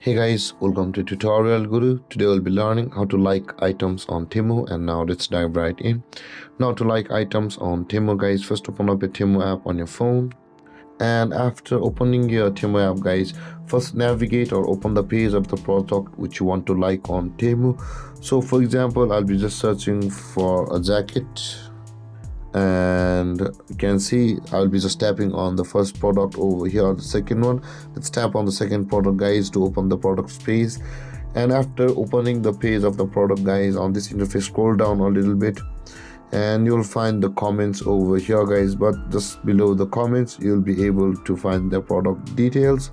Hey guys, welcome to Tutorial Guru. Today we'll be learning how to like items on Temu, and now let's dive right in. Now to like items on Temu, guys, first open up your Temu app on your phone, and after opening your Temu app, guys, first navigate or open the page of the product which you want to like on Temu. So for example, I'll be just searching for a jacket, and you can see I'll be just tapping on the first product over here, the second one. Let's tap on the second product, guys, to open the product space. And after opening the page of the product, guys, on this interface, scroll down a little bit and you'll find the comments over here, guys, but just below the comments you'll be able to find the product details.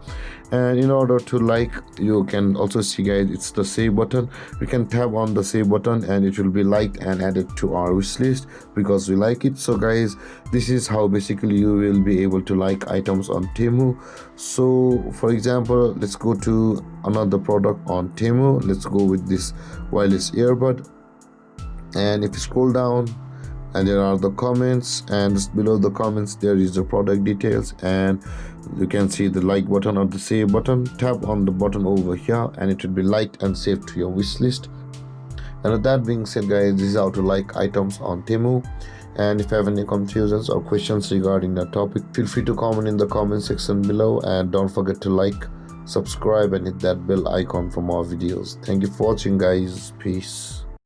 And in order to like, you can also see, guys, it's the save button. We can tap on the save button and it will be liked and added to our wish list because we like it. So guys, this is how basically you will be able to like items on Temu. So for example, let's go to another product on Temu. Let's go with this wireless earbud, and if you scroll down, and there are the comments, and just below the comments there is the product details, and you can see the like button or the save button. Tap on the button over here and it will be liked and saved to your wish list. And with that being said, guys, this is how to like items on Temu. And if you have any confusions or questions regarding that topic, feel free to comment in the comment section below, and don't forget to like, subscribe, and hit that bell icon for more videos. Thank you for watching, guys. Peace.